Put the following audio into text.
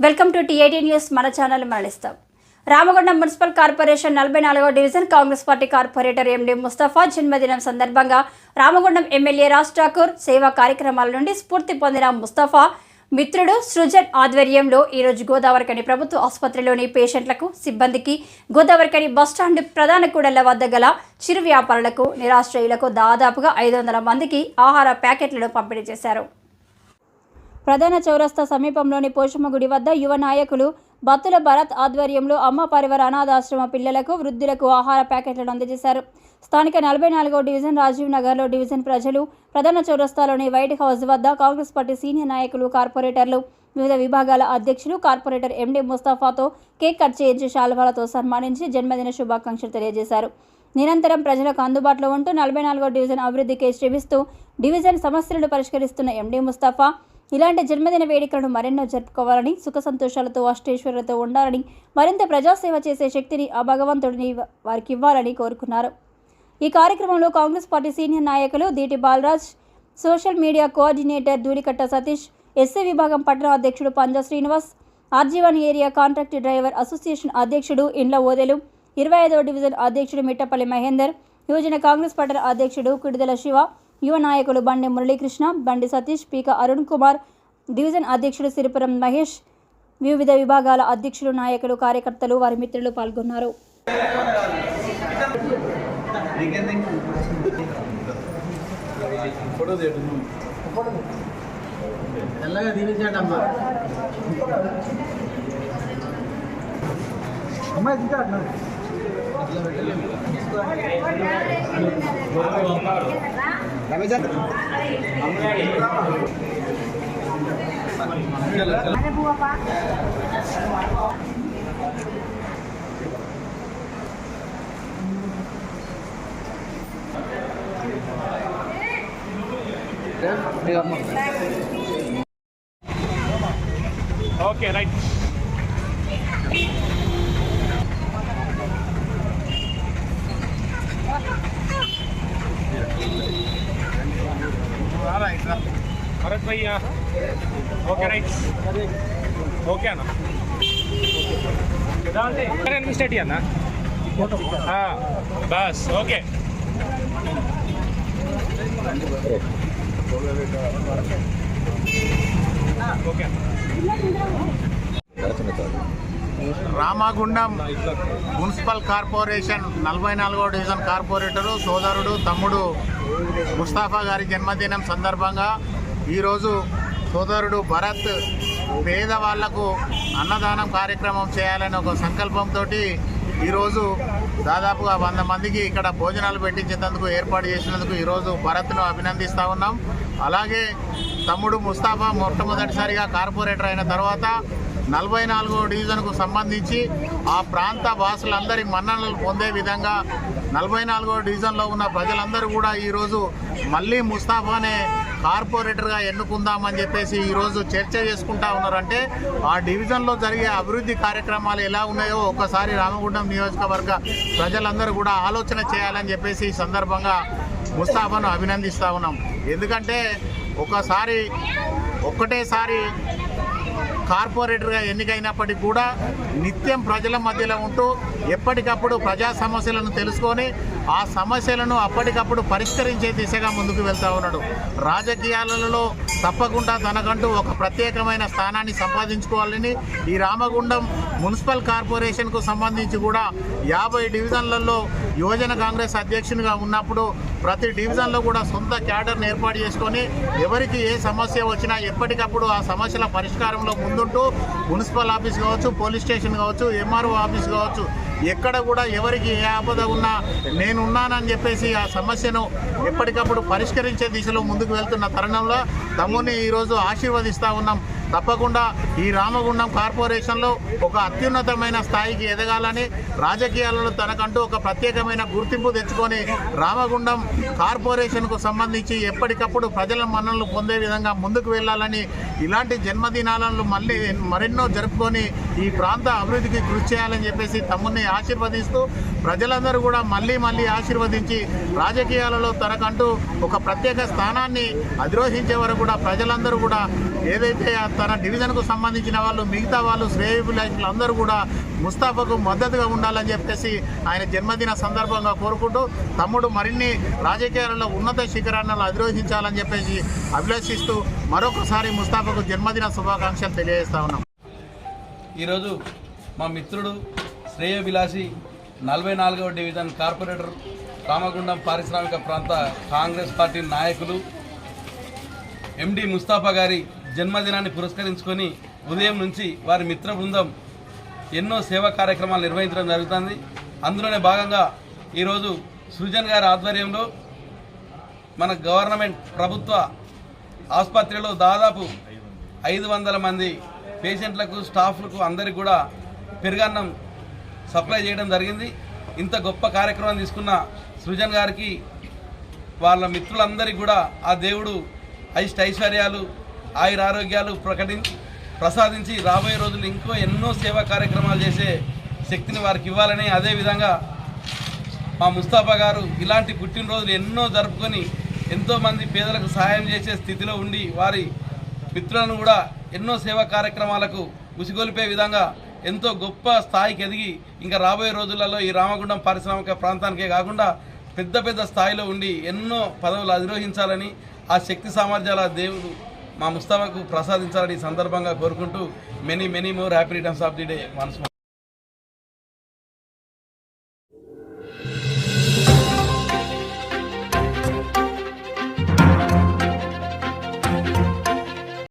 Welcome to TIT news. మన channel మరణిస్తాం. Ramagundam municipal corporation 44వ division Congress party corporator MD Mustafa జన్మదినం సందర్భంగా రామగుండం ఎమ్మెల్యే రాజ్ ఠాకూర్ సేవా కార్యక్రమాల నుండి స్ఫూర్తి పొందిన ముస్తఫా మిత్రుడు సృజన్ ఆధ్వర్యంలో ఈరోజు గోదావరికని ప్రభుత్వ ఆసుపత్రిలోని పేషెంట్లకు, సిబ్బందికి, గోదావరికని బస్టాండ్ ప్రధాన కూడళ్ల వద్ద గల చిరు వ్యాపారులకు, నిరాశ్రయులకు దాదాపుగా 500 మందికి ఆహార ప్యాకెట్లను పంపిణీ చేశారు. ప్రధాన చౌరస్తా సమీపంలోని పోషమ్మ గుడి వద్ద యువ నాయకులు బత్తుల భరత్ ఆధ్వర్యంలో అమ్మ పరివార అనాథాశ్రమ పిల్లలకు, వృద్ధులకు ఆహార ప్యాకెట్లను అందజేశారు. స్థానిక 44వ డివిజన్ రాజీవ్ నగర్లో డివిజన్ ప్రజలు ప్రధాన చౌరస్తాలోని వైట్ హౌస్ వద్ద కాంగ్రెస్ పార్టీ సీనియర్ నాయకులు, కార్పొరేటర్లు, వివిధ విభాగాల అధ్యక్షులు, కార్పొరేటర్ ఎండి ముస్తఫాతో కేక్ కట్ చేయించి శాలువాలతో సన్మానించి జన్మదిన శుభాకాంక్షలు తెలియజేశారు. నిరంతరం ప్రజలకు అందుబాటులో ఉంటూ 44వ డివిజన్ అభివృద్ధికి శ్రమిస్తూ డివిజన్ సమస్యలను పరిష్కరిస్తున్న ఎండి ముస్తఫా ఇలాంటి జన్మదిన వేడుకలను మరెన్నో జరుపుకోవాలని, సుఖ సంతోషాలతో, అష్టైశ్వర్యాలతో ఉండాలని, మరింత ప్రజాసేవ చేసే శక్తిని ఆ భగవంతుడిని వారికి ఇవ్వాలని కోరుకున్నారు. ఈ కార్యక్రమంలో కాంగ్రెస్ పార్టీ సీనియర్ నాయకులు Deeti Balraj, social media coordinator Dhulikatta Satish, SC విభాగం పట్టణ అధ్యక్షుడు Panja Srinivas, RG one area contract driver association అధ్యక్షుడు ఇండ్ల ఓదెలు, 25వ డివిజన్ అధ్యక్షుడు మిట్టపల్లి మహేందర్, యువజన కాంగ్రెస్ పట్టణ అధ్యక్షుడు కుడిదల శివ, యువ నాయకులు బండి మురళీకృష్ణ, బండి సతీష్, పీక అరుణ్ కుమార్, డివిజన్ అధ్యక్షుడు సిరిపురం మహేష్, వివిధ విభాగాల అధ్యక్షులు, నాయకులు, కార్యకర్తలు, వారి మిత్రులు పాల్గొన్నారు. Okay, right. Bharat bhaiya. Okay, right. Okay na. डालते हैं मिस्टेक है ना. हाँ बस ओके. రామగుండం మున్సిపల్ కార్పొరేషన్ 44వ డివిజన్ కార్పొరేటరు సోదరుడు తమ్ముడు ముస్తఫా గారి జన్మదినం సందర్భంగా ఈరోజు సోదరుడు భరత్ పేదవాళ్లకు అన్నదానం కార్యక్రమం చేయాలని ఒక సంకల్పంతో ఈరోజు దాదాపుగా 100 మందికి ఇక్కడ భోజనాలు పెట్టించేందుకు ఏర్పాటు చేసినందుకు ఈరోజు భరత్ను అభినందిస్తూ ఉన్నాం. అలాగే తమ్ముడు ముస్తఫా మొట్టమొదటిసారిగా కార్పొరేటర్ అయిన తర్వాత 44వ డివిజన్కు సంబంధించి ఆ ప్రాంత వాసులందరి మన్ననలు పొందే విధంగా 44వ డివిజన్లో ఉన్న ప్రజలందరూ కూడా ఈరోజు మళ్ళీ ముస్తఫానే కార్పొరేటర్గా ఎన్నుకుందామని చెప్పేసి ఈరోజు చర్చ చేసుకుంటా ఉన్నారంటే ఆ డివిజన్లో జరిగే అభివృద్ధి కార్యక్రమాలు ఎలా ఉన్నాయో ఒక్కసారి రామగుండం నియోజకవర్గ ప్రజలందరూ కూడా ఆలోచన చేయాలని చెప్పేసి ఈ సందర్భంగా ముస్తఫాను అభినందిస్తూ ఉన్నాం. ఎందుకంటే ఒక్కటేసారి కార్పొరేటర్గా ఎన్నికైనప్పటికీ కూడా నిత్యం ప్రజల మధ్యలో ఉంటూ ఎప్పటికప్పుడు ప్రజా సమస్యలను తెలుసుకొని ఆ సమస్యలను అప్పటికప్పుడు పరిష్కరించే దిశగా ముందుకు వెళ్తూ ఉన్నాడు. రాజకీయాలలో తప్పకుండా తనకంటూ ఒక ప్రత్యేకమైన స్థానాన్ని సంపాదించుకోవాలని ఈ రామగుండం మున్సిపల్ కార్పొరేషన్కు సంబంధించి కూడా 50 డివిజన్లలో యువజన కాంగ్రెస్ అధ్యక్షునిగా ఉన్నప్పుడు ప్రతి డివిజన్లో కూడా సొంత క్యాడర్ను ఏర్పాటు చేసుకొని ఎవరికి ఏ సమస్య వచ్చినా ఎప్పటికప్పుడు ఆ సమస్యల పరిష్కారంలో ముందుంటూ మున్సిపల్ ఆఫీస్ కావచ్చు, పోలీస్ స్టేషన్ కావచ్చు, ఎంఆర్ఓ ఆఫీస్ కావచ్చు, ఎక్కడ కూడా ఎవరికి ఏ ఆపద ఉన్నా నేనున్నానని చెప్పేసి ఆ సమస్యను ఎప్పటికప్పుడు పరిష్కరించే దిశలో ముందుకు వెళ్తున్న తరుణంలో తమ్ముని ఈరోజు ఆశీర్వదిస్తూ ఉన్నాం. తప్పకుండా ఈ రామగుండం కార్పొరేషన్లో ఒక అత్యున్నతమైన స్థాయికి ఎదగాలని, రాజకీయాలలో తనకంటూ ఒక ప్రత్యేకమైన గుర్తింపు తెచ్చుకొని రామగుండం కార్పొరేషన్కు సంబంధించి ఎప్పటికప్పుడు ప్రజల మన్ననలు పొందే విధంగా ముందుకు వెళ్ళాలని, ఇలాంటి జన్మదినాలను మరెన్నో జరుపుకొని ఈ ప్రాంత అభివృద్ధికి కృషి చేయాలని చెప్పేసి తమ్ముని ఆశీర్వదిస్తూ ప్రజలందరూ కూడా మళ్ళీ ఆశీర్వదించి రాజకీయాలలో తనకంటూ ఒక ప్రత్యేక స్థానాన్ని అధిరోహించే వరకు కూడా ప్రజలందరూ కూడా ఏదైతే తన డివిజన్కు సంబంధించిన వాళ్ళు మిగతా వాళ్ళు శ్రేయోభిలాషులు అందరూ కూడా ముస్తాఫాకు మద్దతుగా ఉండాలని చెప్పేసి ఆయన జన్మదిన సందర్భంగా కోరుకుంటూ తమ్ముడు మరిన్ని రాజకీయాలలో ఉన్నత శిఖరాలను అధిరోహించాలని చెప్పేసి అభిలషిస్తూ మరొకసారి ముస్తాఫాకు జన్మదిన శుభాకాంక్షలు తెలియజేస్తా ఉన్నాం. ఈరోజు మా మిత్రుడు శ్రేయోభిలాషి 44వ డివిజన్ కార్పొరేటర్ రామగుండం పారిశ్రామిక ప్రాంత కాంగ్రెస్ పార్టీ నాయకులు ఎండి ముస్తాఫా గారి జన్మదినాన్ని పురస్కరించుకొని ఉదయం నుంచి వారి మిత్ర బృందం ఎన్నో సేవా కార్యక్రమాలు నిర్వహించడం జరుగుతుంది. అందులోనే భాగంగా ఈరోజు సృజన్ గారి ఆధ్వర్యంలో మన గవర్నమెంట్ ప్రభుత్వ ఆసుపత్రిలో దాదాపు 500 మంది పేషెంట్లకు స్టాఫ్లకు అందరికి కూడా పెరుగన్నం సప్లై చేయడం జరిగింది. ఇంత గొప్ప కార్యక్రమం తీసుకున్న సృజన్ గారికి వాళ్ళ మిత్రులందరికీ కూడా ఆ దేవుడు ఐశ్వర్యాలు ఆయురారోగ్యాలు ప్రసాదించి రాబోయే రోజులు ఇంకో ఎన్నో సేవా కార్యక్రమాలు చేసే శక్తిని వారికి ఇవ్వాలని, అదేవిధంగా మా ముస్తాఫా గారు ఇలాంటి పుట్టినరోజులు ఎన్నో జరుపుకొని ఎంతోమంది పేదలకు సహాయం చేసే స్థితిలో ఉండి వారి మిత్రులను కూడా ఎన్నో సేవా కార్యక్రమాలకు ఉసిగొలిపే విధంగా ఎంతో గొప్ప స్థాయికి ఎదిగి ఇంకా రాబోయే రోజులలో ఈ రామగుండం పారిశ్రామిక ప్రాంతానికే కాకుండా పెద్ద స్థాయిలో ఉండి ఎన్నో పదవులు అధిరోహించాలని, ఆ శక్తి సామర్థ్యాల దేవుడు మా ముస్తాఫాకు ప్రసాదించాలని ఈ సందర్భంగా కోరుకుంటూ many more happy returns of the day once more.